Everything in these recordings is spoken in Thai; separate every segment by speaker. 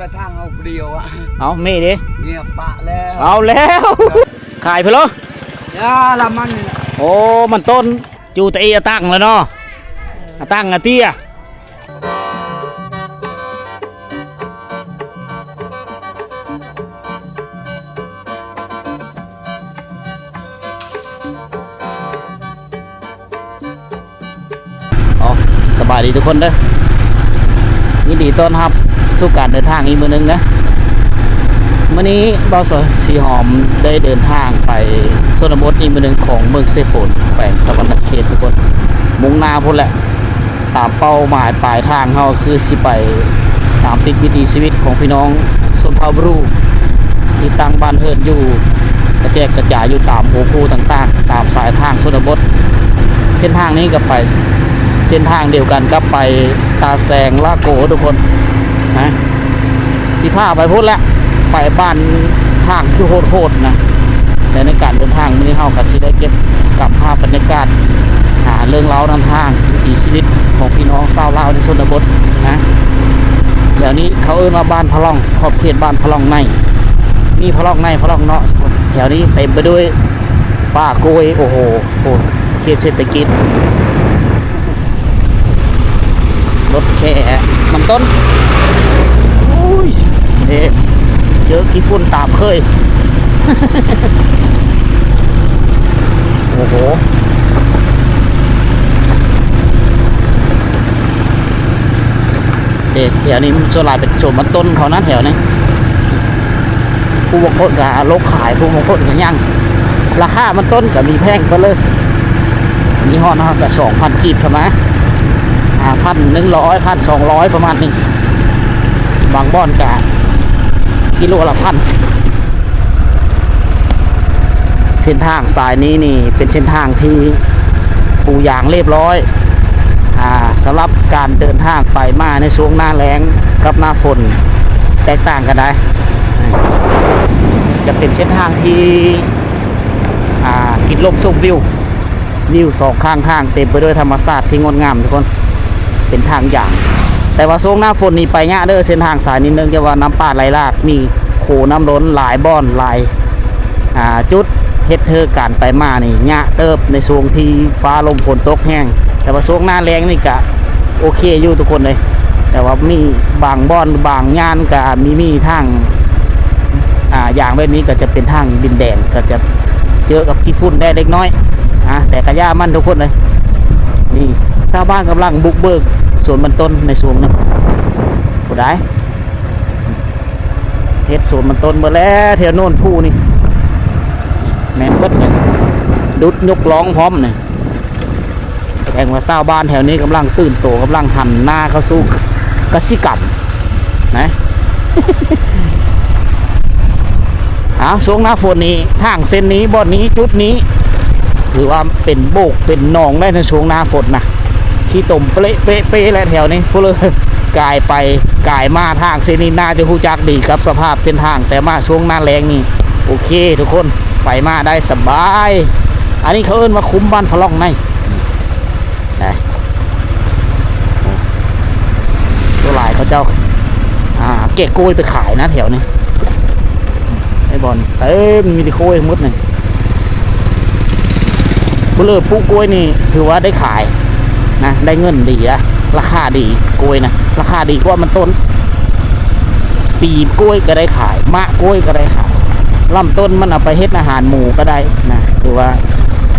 Speaker 1: ไปทางเอาเดียวอ่ะ
Speaker 2: เอาเมดิ
Speaker 1: เงียบปะแล้ว
Speaker 2: เอาแล้วขายไปแล้ว
Speaker 1: ย่าละมัน
Speaker 2: โอ้มันต้นจูตะเอียตั้งแล้วเนาะตั้งอะเตี้ยสบายดีทุกคนเด้อยินดีต้อนรับสู่การเดินทางอีกมื้อนึงนะมื้อนี้บ่าวสวยสีหอมได้เดินทางไปชนบทอีกมื้อนึงของเมืองเซโปนแขวงสะวรรณเขตทุกคนมุ่งหน้าพุ่นแหละตามเป้าหมายปลายทางเฮาคือสิไปตามติดวิถีชีวิตของพี่น้องชนเผ่าบรูที่ตั้งบ้านเฮือนอยู่กระแจกกระจายอยู่ตามโหคูต่างๆตามสายทางชนบทเส้นทางนี้ก็ไปเส้นทางเดียวกันกับไปตาแสงลาโกทุกคนนะสิพาไปพูดแล้วไปบ้านทางคือโหดๆนะแต่ในการเดินทางมื้อนี้เฮาก็สิได้เก็บกับภาพบรรยากาศหาเรื่องเล่านำทางวิถีชีวิตของพี่น้องชาวลาวในชนบทนะเดี๋ยวนี้เขาเอิ้นว่าบ้านพะล่องขอบเขตบ้านพะล่องในมีพะล่องในพะล่องนอกแถวนี้เต็มไปด้วยป่าโกยโอ้โหเขตเศรษฐกิจรถแค่มันต้นอุ้ยเด็เยอะกี่ฝุ่นตามเคย โอ้โหเด็กแถวนี้มันจะลายเป็นโซนมันต้นเขานะแถวนี้ผู้บงคลกับโลกขายผู้บงคลกับย่างราคามันต้นกับมีแพงก็เลยมีห่อนะครับแต่2,000 กีบใช่ไหม1,100 1,200ประมาณนี้บางบ่อนกะกิโลละพันเส้นทางสายนี้นี่เป็นเส้นทางที่ปูยางเรียบร้อยสำหรับการเดินทางไปมาในช่วงหน้าแล้งกับหน้าฝนแตกต่างกันได้จะเป็นเส้นทางที่กินลมชมวิวสองข้างทางเต็มไปด้วยธรรมชาติที่งดงามทุกคนเป็นทางอย่างแต่ว่าช่วงหน้าฝนนี่ไปง่ายเด้อเส้นทางสายนี้เนื่องจากว่าน้ำป่าไหลหลากมีโขน้ำล้นหลายบ่อนหลายจุดเฮ็ดเธอการไปมานี่ง่ายเติบในช่วงที่ฟ้าลมฝนตกแห้งแต่ว่าช่วงหน้าแรงนี่ก็โอเคอยู่ทุกคนเลยแต่ว่ามีบางบ่อนบางงานก็มีทางอย่างแบบนี้ก็จะเป็นทางดินแดงก็จะเจอกับขี้ฝุ่นได้เล็กน้อยแต่กระย่ามันทุกคนเลยนี่ชาวบ้านกำลังบุกเบิกสวนมันต้นในช่วงนี้ผู้ใดเฮ็ดสวนมันต้นมาแล้วแถวโน่นผู้นี่แมนเบิดเนี่ยดุดยกร้องพร้อมเนี่ยแข่งว่าชาวบ้านแถวนี้กำลังตื่นโตกำลังหันหน้าเข้าสู่กสิกรรมนะ ช่วงหน้าฝนนี้ทางเส้นนี้บ่อนนี้จุดนี้ถือว่าเป็นโบกเป็นหนองได้ในช่วงหน้าฝนนะขี้ตมเป๊ะและแถวนี้พวกเลยกายไปกายมาทางเส้นนี้น่าจะหูจักดีครับสภาพเส้นทางแต่มาช่วงหน้าแรงนี่โอเคทุกคนไปมาได้สบายอันนี้เขาเอิ้นว่าคุ้มบ้านพะล่องในนะตัวหลายเขาเจ้าเกะกล้วยไปขายนะแถวนี้ไอ้บอลมีที่โค้ยมุดหนึ่งผู้เลือกปุ๊กกล้วยนี่ถือว่าได้ขายนะได้เงินดีนะราคาดีกล้วยนะราคาดีกว่ามันต้นปีกล้วยก็ได้ขายมะกล้วยก็ได้ขายลำต้นมันเอาไปเฮ็ดอาหารหมูก็ได้นะถือว่า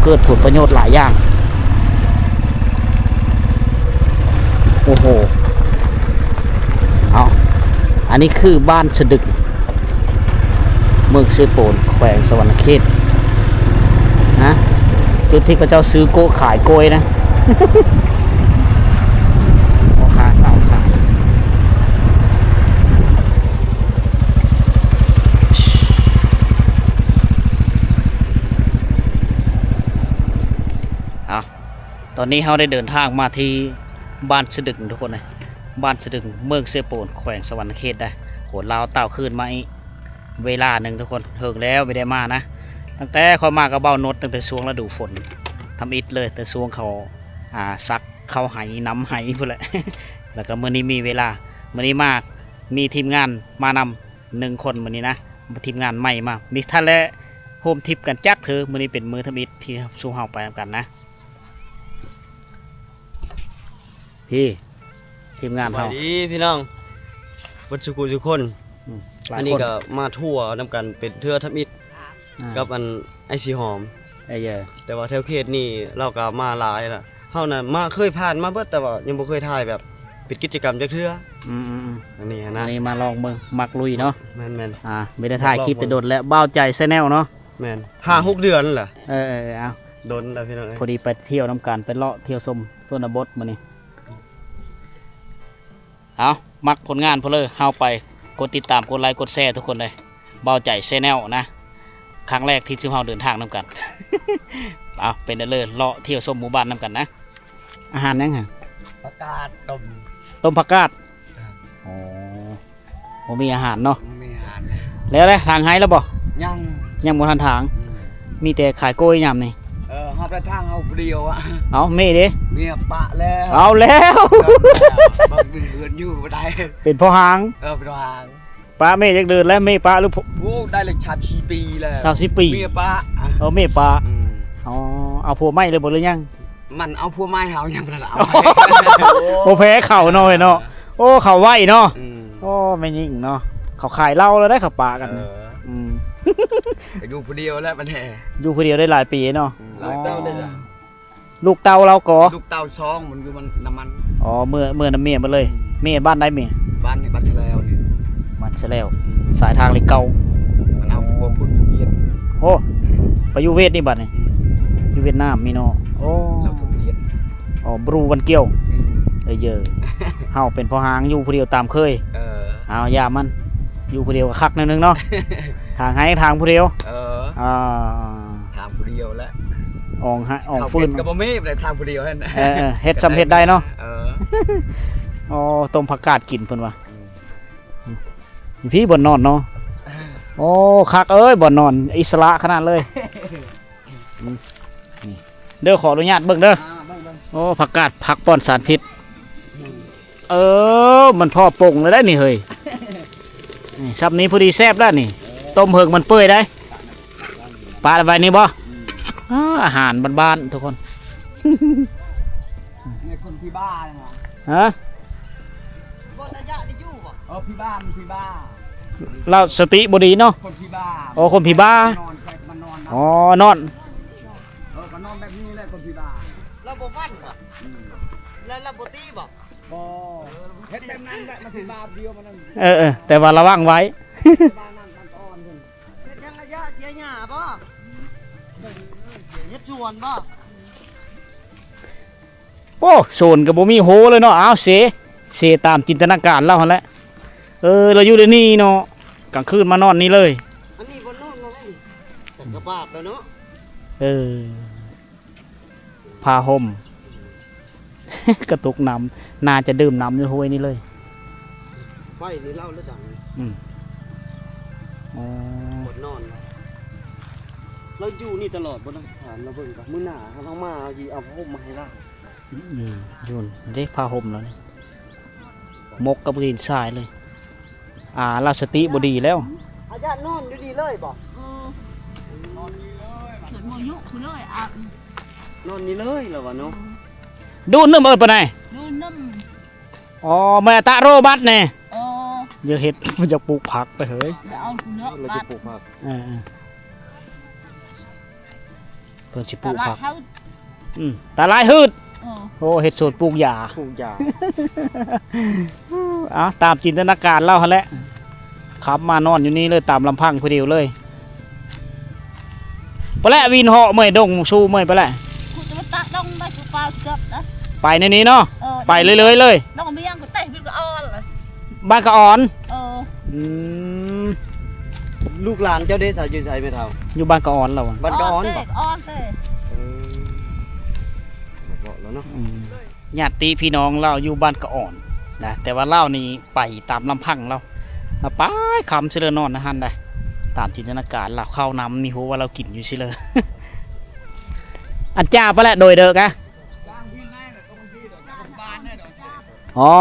Speaker 2: เกิดผลประโยชน์หลายอย่างโอ้โหเอาอันนี้คือบ้านสะดึกเมืองเซโปนแขวงสะวรรณเขตนะจุดที่เขาเจ้าซื้อโก้ขายโกยนะตอนนี้เราได้เดินทางมาที่บ้านสะดึกทุกคนเลยบ้านสะดึกเมืองเซโปนแขวงสะวรรณเขตได้โหลาวเต่าขึ้นมาอีกเวลาหนึ่งทุกคนเถิงแล้วไม่ได้มานะตั้งแต่เขามากับเบ้านดตั้งแต่ช่วงฤดูฝนทำอิฐเลยแต่ช่วงเขาซักเข้าไหน้ำไหพูดแหละ แล้วก็เมื่อนี้มีเวลาเมื่อนี้ มีทีมงานมานำ1 คนมื้อนี้นะทีมงานใหม่มามีท่านและโฮมทิปกันจักเถอมื้อนี้เป็นมื้อทมิตรที่สู้เฮาไปนำกันนะพี่ทีมงาน
Speaker 3: สวั
Speaker 2: เฮา
Speaker 3: สดีพี่น้องวัดสุกุทุกคน
Speaker 2: หลาย
Speaker 3: อันนี้
Speaker 2: คน
Speaker 3: ก็มาทั่วนำกันเป็นเทือทับอิดกับอันไอซีหอม
Speaker 2: ไอ้เหี้ย
Speaker 3: แต่ว่าแถวเขตนี่เราก็มาหลายละเฮาน่ะมาเคยผ่านมาเบิดแต่ว่ายังบ่เคยถ่ายแบบเป็นกิจกรรมจักเทื่อ
Speaker 2: อืม
Speaker 3: อันนี้
Speaker 2: อั
Speaker 3: นะ
Speaker 2: นนี้มาลองเบิ่งมักลุยเนาะ
Speaker 3: แม่น
Speaker 2: ไม่ได้ถ่ายคลิปแต่โดนแล้วเบ้าใจแนลเนาะ
Speaker 3: แม่น5-6 เดือนนั่นแหละ
Speaker 2: เอา
Speaker 3: โดนแล้วพี่น้องเอ้ย
Speaker 2: พอดีไปเที่ยวน้ำกันไปเลาะเที่ยวชมโซนบทมื้อนี้เอามักผลงานเพนเลยเฮาไปกดติดตามกดไลค์กดแชร์ทุกคนเลยเบ้าใจแนลนะครั้งแรกที่ชื่อเฮาเดินทางน้ำกัน เอาเป็นเลิศเลาะเที่ยวชมหมู่บ้านน้ำกันนะอาหารยังไง
Speaker 1: ประกาศต้ม
Speaker 2: ต้มผักกาดอ๋อผมมีอาหารเนาะ
Speaker 1: ไม่หาน
Speaker 2: แล้วเลยทางไห้แล้วบ่
Speaker 1: ยัง
Speaker 2: ยังบ่ทันทาง มีแต่ขายกล้วยยำนี่
Speaker 1: เฮาไปทางเฮาผู้เดียวอะ
Speaker 2: เอาเม่เด้
Speaker 1: เมียปะแล้ว
Speaker 2: เอาแล้ว
Speaker 1: บักเดือนอยู่บ่ได้
Speaker 2: เป็นพ่อหาง
Speaker 1: เป็นทาง
Speaker 2: ป้าเม่จักเดินแล้วเม่ป้าหรือ
Speaker 1: โอ้ได้เลยชาชีปีแล้ว
Speaker 2: ชาวสิปี
Speaker 1: เมียปะ
Speaker 2: เอาเม่ป้าอ๋อเอาผัวไม่เลยบ่หรือยัง
Speaker 1: มันเอาพวกไม้เฮายังบ่ได้เอา
Speaker 2: โอ้แพ้เข่าหน่อยเนาะโอ้เข่าไหวเนาะโอ้ไม่ยิ่งเนาะเขาขายเหล้าแล้วได้เขาปลากันม
Speaker 1: อยู่ผู้เดียวแล้วมันแท้
Speaker 2: อยู่คนเดียวได้หลายปีเนาะ
Speaker 3: หลายเต้าได้จ้ะ
Speaker 2: ลูกเต่าเราก่อ
Speaker 1: ลูกเต่าซองมันคือมันน้ำมัน
Speaker 2: อ๋อเมื่อน้ำเมียมาเลยเมียบ้านได้เมีย
Speaker 1: บ้านนี่บ้านแฉลวนี่
Speaker 2: มันซะแล้วสายทางเลยเก่า
Speaker 1: มันเอาพวกพุ่นเวียน
Speaker 2: โอ้ไปอยู่เวทนี่บัดนี่อยู่เวียดนามมีเนาะโอ้
Speaker 1: เราทุกเวียน
Speaker 2: อ๋อบรูวันเกี่ยวเยอะ เฮาเป็นพ่อหางอยู่ผู้เดียวตามเคยเอาอย่ามันอยู่ผู้เดียวก็คักนิดนึงเนาะ ทางให้ทางผู้เดียวอ่า
Speaker 1: ทางผู้เดียวแล้ว
Speaker 2: อองฮะอองฟื้น
Speaker 1: กับบ่มีแต่ทางผู้เดียวหั่น
Speaker 2: เฮ็ดสำเฮ็ดได้เนาะ
Speaker 1: เออ
Speaker 2: อ๋อต้มผักกาดกินเพิ่นว่าพี่บ่นอนเนาะโอ้คักเอ้ยบ่นอนอิสระขนาดเลยนี่เด้อขออนุญาตเบิ่งเด้อโอ้ผักกาดผักปลอดสารพิษมันพ่อป่งเลยได้นี่เฮ้ยนี่ซับนี้พอดีแซ่บแล้วนี่ต้มเหิงมันเปื่อยได้ปลาอะไรนี่บ่อาหารบ้านๆทุกคน
Speaker 1: นี่คนพี่บ้าเลยนะ
Speaker 2: ฮะ
Speaker 3: บ่ระยะได้อยู่บ่
Speaker 1: พี่บ้ามันพี่บ้า
Speaker 2: เราสติบดีเนาะ
Speaker 1: คนพี่บ้า
Speaker 2: โอ้คนผีบ้าน
Speaker 1: อนไปมันนอนนะ
Speaker 2: อ๋อนอน
Speaker 1: มันนอนแบบนี้แหละคนพี่บ้า
Speaker 3: เราบ่ฟันบ่แล้วเราบ่ตีบ่
Speaker 1: ก็เฮ็ดแบบนั้นแหละมันพี่บ้าเดียวมันนั่น
Speaker 2: แต่ว่าระวังไว้
Speaker 1: บ้านั่นตันอ่อนคน
Speaker 3: เฮ็ดยังระยะเสียหญ้าบ่เฮ็ดสวนบ่
Speaker 2: โอ้โซนกับบ่มีโหเลยเนาะอ้าวเสตามจินตนาการเราหั่นแหละเราอยู่ในนี่เนาะกลางคืนมานอนนี่เลย
Speaker 3: อันนี้บ่นอนแล้วนี่แต่กระบาดแล้วเนาะ
Speaker 2: ผ้าห่ม กระตุกน้ำน่าจะดื่มน้ำในห้วยนี่เลย
Speaker 3: ไฟนี่เล่าแล้วดัง
Speaker 2: อ๋อ
Speaker 3: บ่นอน เราอยู่นี่ตลอดบ่ต้องถามเราเบิ่งก่อนมื้อหน้าเขาต้องมาเอาเอาผ้าห่มมาให้เรา
Speaker 2: ยุ่นเด็กผ้าห่มแล้วนี่มกกับกินทรายเลยเราสติบดีแล้ว
Speaker 3: อาญาตินอนอยู่ดีเลยบ่
Speaker 4: เกิดโมยุคุณเลยอ่ะ
Speaker 3: นอนนี่เลยเหรอวะเนาะ
Speaker 2: ดูน้ำปะไหน
Speaker 4: ดูน้
Speaker 2: อ๋อแม่ตะโรบัตเนี่ย
Speaker 4: ำ
Speaker 2: เยอะเห็ด มันจะปลูกผักไปเฮ้ย
Speaker 4: แล้วเอาคุณเนื้อ
Speaker 3: เรา
Speaker 4: ปลา
Speaker 3: จะปลูกผัก
Speaker 2: เพิ่นสิปลู
Speaker 4: ต
Speaker 2: ก
Speaker 4: ลาด
Speaker 2: ผัก
Speaker 4: เขา
Speaker 2: ตาลายหืด
Speaker 4: เออ
Speaker 2: โอ้เห็ดสวนปลูกหญ้า
Speaker 3: ปลูกยา
Speaker 2: ตามจินตนาการเล่าหั่นแหละขับมานอนอยู่นี่เลยตามลำพังผู้เดียวเลยไปแล้ววินเหาะเมื่อยดงชูเมื่อยไปแล้ว
Speaker 4: คุณจะมาตักดองได้กูปลาเกือบนะ
Speaker 2: ไปในนี้เนาะไปเรื่อยๆเลย
Speaker 4: ดองไม่ยังกูเตะพี่ก็อ่อนเลย
Speaker 2: บ้านกระอ่อน
Speaker 4: อื
Speaker 2: ม
Speaker 3: ลูกหลานเจ้าเด้สาวยืนใส่ไม่เท่า
Speaker 2: อยู่บ้านกระอ่อนเราอะ
Speaker 3: บ้านก็อ้อน
Speaker 4: เตะ
Speaker 3: บ่
Speaker 4: อ่อนเตะ
Speaker 3: บอกแล้วเนาะ
Speaker 2: ญาติพี่น้องเราอยู่บ้านกระอ่อนนะแต่ว่าเล่านี่ไปตามลำพังเราไปคำเสลอนอนนะฮันได้ตามจินตนาการเราเข้าน้ำมีหัวว่าเรากินอยู่สิเลย อันจ้าไปแล้วโดยเด้อกะ
Speaker 1: จ้างพี่แม่ก็บางทีเดี๋ยวจ้างบ้านเนี่ยเดี๋ยว
Speaker 2: อ๋อ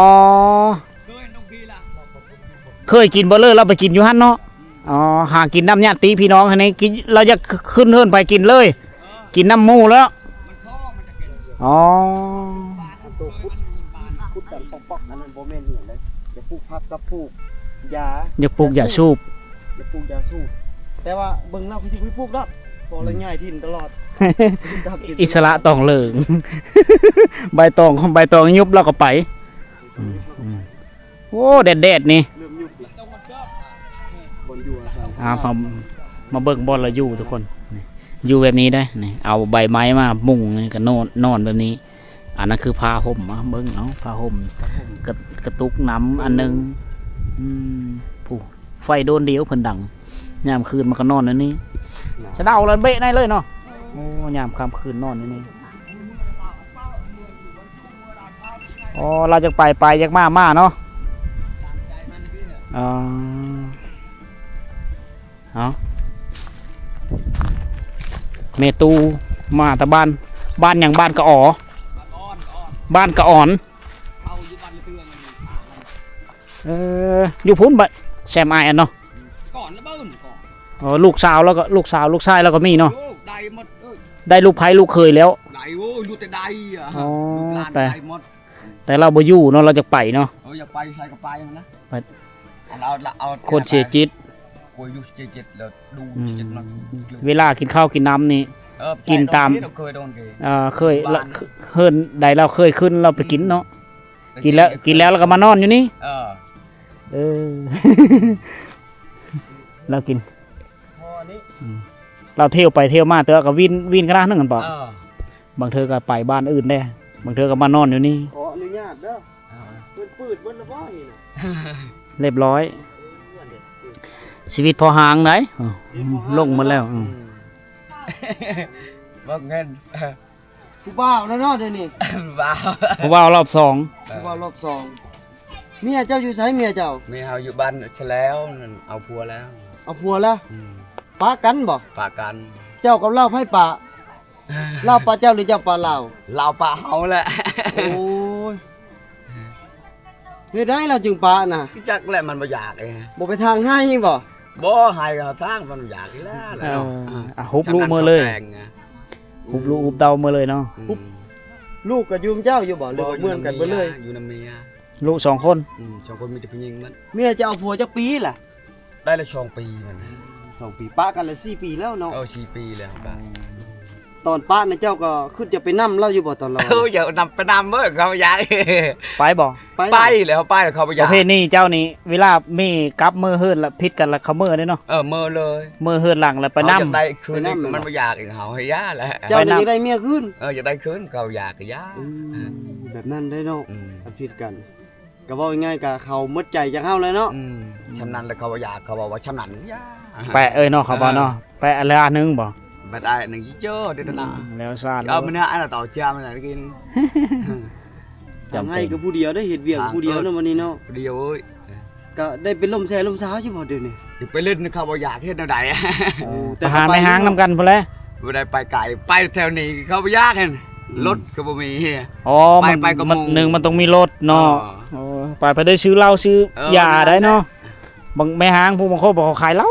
Speaker 1: ด้วยน้องพี่ล่ะ
Speaker 2: เคยกินบ่เลยเราไปกินอยู่หั่นเนาะอ๋อหากินน้ำญาติพี่น้องอันนี้กินเราจะขึ้นเฮิรนไปกินเลย กินน้ำหมูแล้วอ๋อ
Speaker 3: ตัวพุดกันปอกๆนั่นมันบ่แม่นนี่เลยจะปลูกผักกับปลูกยา
Speaker 2: อย่าปลูกอย่าสูบ
Speaker 3: จะปลูกยาสูบแต่ว่าเบิ่งแล้วคือสิบ่ปลูกดอกพอละง่ายทิ่นตลอด
Speaker 2: อิสระต้องเลิง ใบตองยุบแล้วก็ไปโอ้แดดๆนี่
Speaker 3: เริ่มยุบแล้วบนอยู่อาศัย
Speaker 2: มาเบิ่งบอลละอยู่ทุกคนนี่อยู่แบบนี้ได้นี่เอาใบไม้มามุงนี่ก็นอนแบบนี้ อันนั้นคือผ้าห่มมาเบิ่งเอาผ้าห่มกระตุกน้ำอันหนึงผู้ไฟโดนเดียวเพิ่นดังยามคืนมันก็นอนอันนี้สะเดาเลยเบะได้เลยเนาะโอ้ยามค่ำคืนนอนอันนี้อ๋อเราจะไปอยากมาเนาะเอาเมตูมาแต่บ้านอย่างบ้านกะอ๋อบ้านกะอ่อนอยู่พุ่นบะแซมไออันเนาะ
Speaker 1: ก่อนนะเบิ้ลก่อน
Speaker 2: อ๋อลูกชายลูกชายแล้วก็มีเนาะ
Speaker 1: ได้หมดเอ้ย
Speaker 2: ได้ลูกไผ่ลูกเคยแล้ว
Speaker 1: ได้โอ้ยอยู่แต่ได้อ่ะ
Speaker 2: อ๋อ
Speaker 1: ลูกหลาน
Speaker 2: แต่
Speaker 1: ได้หมด
Speaker 2: แต่เราบ่อยู่เนาะเราจะไปเนาะ
Speaker 1: อย่าไปใส่กระไปมันนะ
Speaker 2: ไป
Speaker 1: เอา
Speaker 2: โคตรเสียจิต
Speaker 1: กูอยู่เจ็ดแล้วดู
Speaker 2: อืม
Speaker 1: เจ็ดมัน
Speaker 2: เวลากินข้าวกินน้ำนี่ กินตาม
Speaker 1: เราเคยโดนเกย์
Speaker 2: เคยละเฮิรนใดเราเคยขึ้นเราไปกินเนาะกินแล้วเราก็มานอนอยู่นี่เออ เรากิน
Speaker 3: พอนี้
Speaker 2: เราเที่ยวไปเที่ยวมาเตอก็วินกระด้างนึงกันเปล่าบางเธอก็ไปบ้านอื่นได้บางเธอก็มานอนอยู่นี่
Speaker 3: ขออนุญาตเด้อเพิ่นปืดเบิ่นละบ่นี่น่ะ
Speaker 2: เรียบร้อย ชีวิตพอหางไหนลงมาแล้ว
Speaker 1: บอกเงิน
Speaker 3: ผู้บ่าวนะเนาะเดี๋ยวนี้
Speaker 1: บ้า
Speaker 2: เพราะว่ารอบสอง
Speaker 3: ผู้บ่าวรอบสองเมียเจ้าอยู่ไสเมียเจ้า
Speaker 1: มีเฮาอยู่บ้านเสร็จแล้วเอาผัวแล้ว
Speaker 3: เอาผัวแล้วปะกันบ่
Speaker 1: ปากัน
Speaker 3: เจ้ากับเล่าไผปะเล่าปะเจ้าหรือเจ้าปะเล่า
Speaker 1: เราปาเฮาแหละ
Speaker 3: โอ้ยเฮ็ดได้เราจึงปะน่ะ
Speaker 1: จักแหละมันบ่อยากเอง
Speaker 3: บ่ไปทางให้บ่
Speaker 1: บ่ให้กับทางมันบ่อยากอยู่แล้วแหละเนาะ
Speaker 2: ฮุบลูกมือเลยฮุบลูกฮุบเตามือเลยเนาะ
Speaker 3: ลูกก็อยู่กับเจ้าอยู่บ่หรือว่าเหมือนกันเบิดเลย
Speaker 1: อยู่นำเมีย
Speaker 2: ลูกสองคน
Speaker 1: สองคนมีแต่ผู้หญิงมัน
Speaker 3: เมียจะเอาผัวจักปีล่ะ
Speaker 1: ได้ละ2 ปีมัน
Speaker 3: 2 ปีปะกันละ4 ปีแล้วเนาะ
Speaker 1: 4 ปีแล้วบ้า
Speaker 3: ตอนปะน่ะเจ้าก็ขึ้นจะไปนำเราอยู่บ่ตลอด
Speaker 1: อย่านำไปนำเมื่อเขาอยาก
Speaker 2: ไปบ่
Speaker 1: ไปแล้วไปเขาไปอ
Speaker 2: ป
Speaker 1: ยาก
Speaker 2: ระเภทนี้เจ้านี่เวลามีกับมือเฮิรนละพิษกันละเขามือได้เนาะ
Speaker 1: เมื่อเลย
Speaker 2: มือเฮิรนหลังแล้วไปนํ
Speaker 1: อยากได้คืนนี้มันบ่อยากอีกเฮาให้ยาแหละ
Speaker 3: เจ้านี่จะได้เมียขึ้น
Speaker 1: อยากได้คืนเขาอยากก็ยา
Speaker 3: แบบนั้นได้เนาะผิดกันก็เว้าง่ายๆก็เขาหมดใจจากเฮาเลยเนาะ
Speaker 1: ชำนาญแล้วเขาอยากเขาบอกว่าชำนาญยา
Speaker 2: แปะเนาะเขาบ่เนาะแปะอะไรอันนึงบ่
Speaker 1: บ่ได้หนึ่งเจ้อเด้อนะ
Speaker 2: แล้วซาด
Speaker 1: มันเนี่ยอันต่อเจ้ามันกิน
Speaker 3: จำให้ก็ผู้เดียวได้เฮ็ดเวียกผู้เดียวเนาะวันนี้เนาะ
Speaker 1: เดียวเอ้ย
Speaker 3: ก็ได้เป็นลมแซ่ลมสาวใช่บ่เดี๋ยวนี้
Speaker 1: ไปเล่นเขาบ่อยากเฮ็ดแนวใด
Speaker 2: ทหารไม่หางนํกันพุ่นแหละ
Speaker 1: บ่ได้ไปไกลไปแถวนี้เขาบ่ยากเห็นรถก็บ่มี
Speaker 2: อ๋อไปกับมันนึงมันต้องมีรถเนาะไปได้ซื้อเหล้าซื้อยาได้เนาะบางแม่หางผู้บางคนบอกเขาขายเหล้า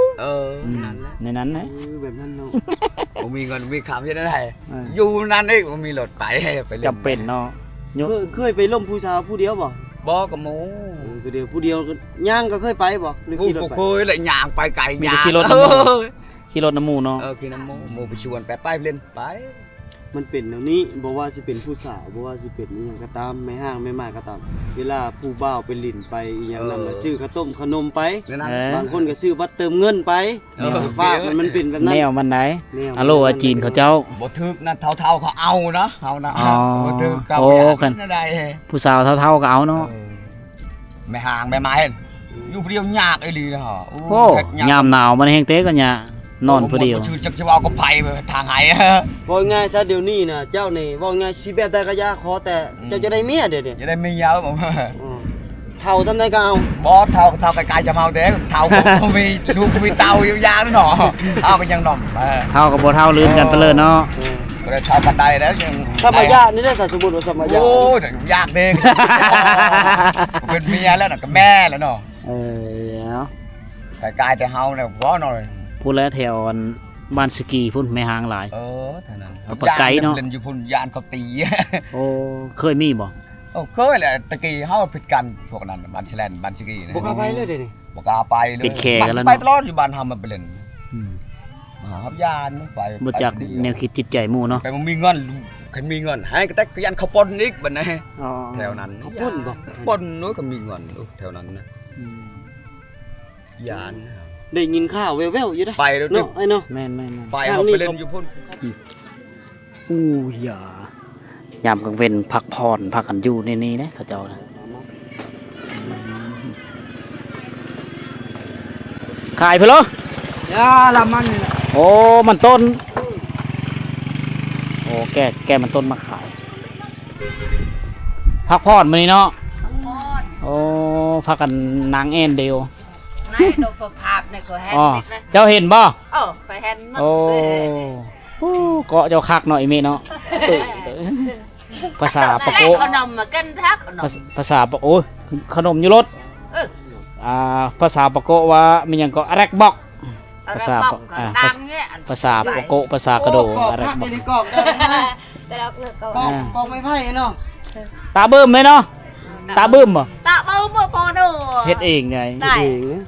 Speaker 1: นั่นแหละ
Speaker 2: ในนั้นนะ
Speaker 3: แบบนั้นเนาะ
Speaker 1: บ่มีเงินมีคำเฮ็ดได้อยู่นั่นเองบ่มีรถไปไปเล่น
Speaker 2: จำเป็นเนาะ
Speaker 3: เคยไปล่มผู้สาวผู้เดียวบ่
Speaker 1: บ่กับหมู
Speaker 3: ผู้เดียวผู้เดียวย่างก็เคยไปบ่หรือ
Speaker 1: ผู้
Speaker 3: ขี่รถ
Speaker 1: บ่
Speaker 3: ไป
Speaker 1: เคยละย่างไปไกลย่าง
Speaker 2: ขี่รถน้ำมูเนาะ
Speaker 1: ขี่น้ำหมูไปชวนไปเล่นไป
Speaker 3: มันเป็นแนวนี้บ่ว่าสิเป็นผู้สาวบ่ว่าสิเป็นอีหยังก็ตามแม่ห้างแม่หมายก็ตามเวลาผู้บ่าวไปลิ้นไปอีหยังนั่นน่ะซื้อข้าวต้มขนมไปบางคนก็ซื้อบัตรเติมเงินไปฝากมันเป็นแบบนั้น
Speaker 2: แนวมันไหนอะโลอาจีนเขาเจ้า
Speaker 1: บ่ถึกนะเท่าเขาเอานะเฮานะบ่ถึกเขาได้
Speaker 2: ผู้สาวเท่าๆก็เอาเนาะ
Speaker 1: แม่ห่างแม่ไม้อยู่ผู้เดียวยากไอ้ลีนะฮะ
Speaker 2: โอ้ยามหนาวมันแห้งเต๊กกันเนี่ยนอนผู้เดียว
Speaker 1: ชื่อจักจะเอาก็ไปทางไหน
Speaker 3: บ่ง่ายซะเดี๋ยวนี้น่ะเจ้านี่บ่ง่ายสิแบบใดก็อย่าขอแต่เจ้าจะได้เมียเดี๋ยวนี้
Speaker 1: จะได้ไม่ยาวผม
Speaker 3: เท่าซำใดก็เอา
Speaker 1: บ่เท่าไกลๆจะเมาเด้เท่าก็มีลูกก็มีเตายาวๆเนาะเอาก็ยังหน่อม
Speaker 2: เท่ากับบ่เท่าลืมกันไปเลยเนาะ
Speaker 1: ก็ได้เท่ากันได้แล้วยัง
Speaker 3: สมัยยะนี่ได้สมมุติว่าสมัยยะ
Speaker 1: โอ้ยากเด้เป็นเมียแล้วน่ะก็แม่แล้วเนาะ
Speaker 2: เอา
Speaker 1: ไกลๆแต่เฮาเนี่ยบ่หน่อย
Speaker 2: พูดแล้วแถวบ้านสกีพุ่นไม่ห่างหลาย
Speaker 1: เเท่านั้น
Speaker 2: ปะไก่เนาะ
Speaker 1: เล่นอยู่พุ่นยานเขาตี
Speaker 2: โอ้เคยมีบ่
Speaker 1: โอ้เคยแหละตะกี้เฮาผิดกันพวกนั้นบ้านแชลนบ้านสกีนะ
Speaker 3: บ่กล้าไปเลยเด้นี่
Speaker 1: บ่กล้าไปเลย
Speaker 2: เป็นแขกกันแล้วเนาะ
Speaker 1: ไปตลอดอยู่บ้านเฮามันไปเล่น
Speaker 2: อืม
Speaker 1: มหาวิทยาลัยไป
Speaker 2: บ่จักแนวคิดจิตใจหมู่เนาะ
Speaker 1: ไปมันมีเงินคันมีเงินให้ก็แต่ก็ยันเขาปนอีกบัดนี้
Speaker 2: อ๋อ
Speaker 1: แถวนั้น
Speaker 3: เขาปล้นบ่
Speaker 1: ปนนู้นก็มีเงินแถวนั้นนะ
Speaker 2: อืม
Speaker 1: ยาน
Speaker 3: ได้ยินข่าวแว่วๆอยู่เด้อ
Speaker 1: ไปแล้ว
Speaker 3: เนาะไอ้เนาะ
Speaker 2: แม่น
Speaker 1: ไปเขาไปเล่นอยู่พุ่น
Speaker 2: ๆอู้ยายามกลางเว้นพักผ่อนพักกันอยู่ในนี้นะเขาเจ้านะขายไปเหรอยาละมันโอ้มันต้นโอ้แกมันต้นมาขายพักผ่อนมื้อนี้เนาะ
Speaker 4: พอด
Speaker 2: โอ้พักกันนางเอ็นเดียวน
Speaker 4: ายโดนภาพเนี่ยก็แฮน
Speaker 2: อ๋อ
Speaker 4: นิดนะ
Speaker 2: เจ้าเห็นบ่
Speaker 4: ไปแฮนมัน
Speaker 2: โอ้เกาะเจ้าคักหน่อยเมเนาะภาษาปะโก
Speaker 4: ขนมมากันทักขนม
Speaker 2: ภาษาปะโอ้ยขนมอยู่รถ
Speaker 4: เออ
Speaker 2: ภาษาปะโกว่ามันหยังก็อะแรกบอก ภาษา
Speaker 4: ปกตังเนี่ย
Speaker 2: ภาษาปะโกภาษากระโด
Speaker 3: กอก
Speaker 2: อะแรก
Speaker 3: พัก
Speaker 2: บอก
Speaker 3: นี่กอกกันนะ
Speaker 4: แต่เราเลิกก็
Speaker 3: กอกไม้ไผ่เนาะ
Speaker 2: ตาเบิ่มไหมเนาะตาเบิ่มบ่
Speaker 4: ตาเบาเมื่อพอดู
Speaker 2: เฮ็ดเองไง
Speaker 4: ได้
Speaker 3: เอง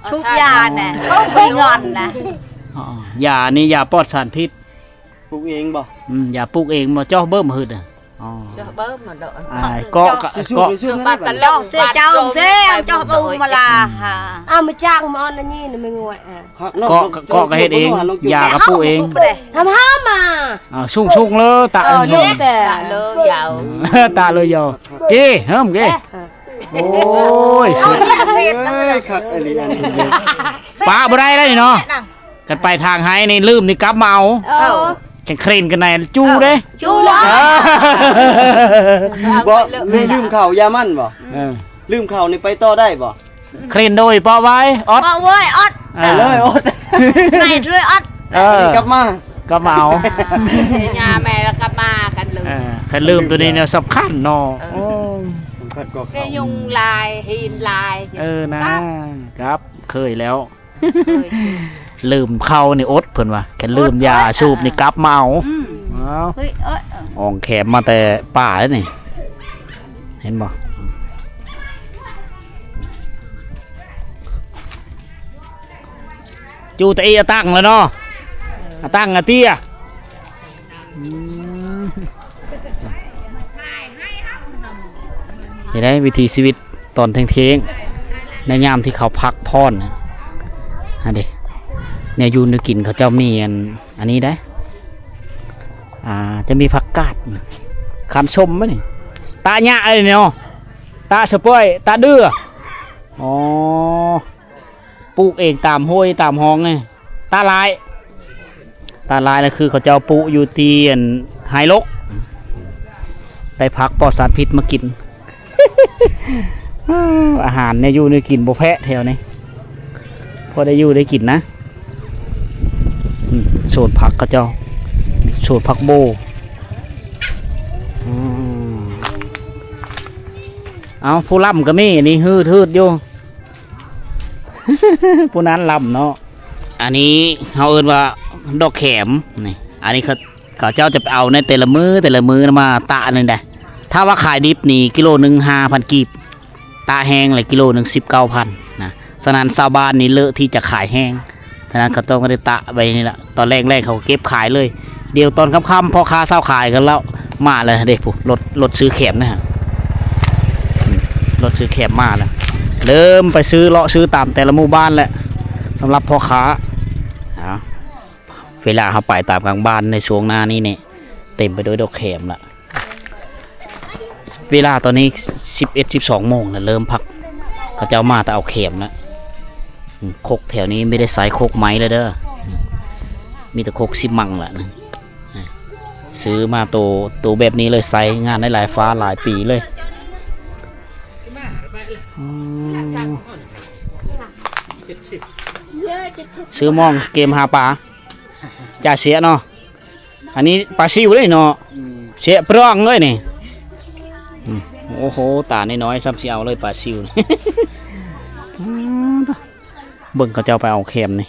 Speaker 4: ชุบยาน่ะชุบไปงอนนะ
Speaker 2: อ๋อยานี่ยาปลอดสารพิษ
Speaker 3: ปลูกเองบ่
Speaker 2: ยาปลูกเองบ่เจ้าเบิ่มหืดอ่ะอ๋อ
Speaker 4: cho bớt mà đỡ
Speaker 2: เกาะ
Speaker 3: สู้
Speaker 2: เกาะ
Speaker 3: ๆสู้ๆ
Speaker 4: bạn tận lông thế cháu thế cho bông mà là
Speaker 5: À mà trang mà ăn là nhìn là mình ngoại à
Speaker 2: เกาะก็เฮ็ดเองยาก็ปลูกเอง
Speaker 5: Hàm hám mà
Speaker 2: ชุ่งเลยตา
Speaker 5: Ờ đúng
Speaker 4: tạ
Speaker 5: kìa
Speaker 4: lơ giàu
Speaker 2: ตาเลยยอเก้เฮิมเก้โอ้ยสุด
Speaker 3: เอ้ยคักไอ้ลีอันนี้
Speaker 2: ป้าบ่ได้แล้วนี่เนาะกันไปทางไห้นี่ลืมนี่กลับมาเอา
Speaker 5: Ờ
Speaker 2: แข่งเครนกันในจู้เด้
Speaker 4: chú lá
Speaker 3: บ่ลืมข่าวยามันบ่
Speaker 2: เออ
Speaker 3: ลืมข่าวนี่ไปต่อได้บ่
Speaker 2: เครนโดยป้าไว้ออด
Speaker 4: mà ơi ớt
Speaker 3: ไปเลยโอ๊ต
Speaker 4: này rưỡi ớt
Speaker 2: เออก
Speaker 3: ลับมา
Speaker 2: กลับมาเอา
Speaker 4: nhà mẹ là cà ma cà lư
Speaker 2: ใครลืมตัวนี้เนี่ยสำคัญเนาะ
Speaker 3: ผมคัดกอกข่าว
Speaker 4: cái nhung lai hin lai
Speaker 2: เออนะครับเคยแล้ว ลืมเข้านี่อดเพิ่นว่าแค่ลืมยาสูบนี่กลับมาเอาเอา
Speaker 4: ơi ơi
Speaker 2: อ่องแขมมาแต่ป่าแล้วนี่ เห็นบ่จูตะอีอะตั้งแล้วเนาะอะตั้งอะเตี้ยเห็นได้วิธีชีวิตตอนเที่ยงๆในยามที่เขาพักพรนะฮะเด้เนี่ยอยู่ในกินเขาเจ้ามีอันนี้ได้จะมีผักกาดคันชมไหมนี่ตาหญ้าอะไรเนี่ยตาสะป้อยตาเดืออ๋อปลูกเองตามห้วยตามห้องไงตาลายนะคือเขาเจ้าปลูกอยู่ที่ไฮลกได้ผักปลอดสารพิษมากิน อาหารเนี่ยอยู่ในกินบ่แพะแถวนี้พอได้อยู่ได้กินนะโซนผักเขาเจ้าโซนผักโบเอาผู้ล่ำก็มีนี่ฮืดอยู่ ผู้นั้นล่ำเนาะอันนี้เขาเอิ้นว่าดอกแขมนี่อันนี้เขาเจ้าจะไปเอาในแต่ละมือมาตะนึงได้ถ้าว่าขายดิบนี่กิโลหนึ่ง5,000 กีบตาแห้งเลยกิโลหนึ่ง19,000นะสนานชาวบ้านนี่เลอะที่จะขายแห้งฉะนั้นเขาต้องได้ตะไปนี่แหละตอนแรกเขาเก็บขายเลยเดี๋ยวตอนค่ำๆพอค้าเศร้าขายกันแล้วมาเลยเด็กผู้รถซื้อแขมนะฮะรถซื้อแขมมาแล้วเริ่มไปซื้อเลาะซื้อตามแต่ละหมู่บ้านแหละสำหรับพ่อค้าเวลาเขาไปตามกลางบ้านในช่วงหน้านี้เนี่ยเต็มไปด้วยดอกแขมละเวลาตอนนี้11-12 โมงแล้วเริ่มพักเขาจะเอามาแต่เอาแขมแล้วโคกแถวนี้ไม่ได้ใส่โคกไม้เลยเด้อมีแต่โคกซิมังแหละนะซื้อมาตัวแบบนี้เลยใส่งานได้หลายฟ้าหลายปีเลยซื้อมองเกมหาปลาจ่าเสียเนาะอันนี้ปลาซิวเลยเนาะเสียปล้องเลยนี่โอ้โหตาน้อยๆซ้ำเสียวเลยปลาซิว เบิ่งเขาเจ้าไปเอาเข็มนี่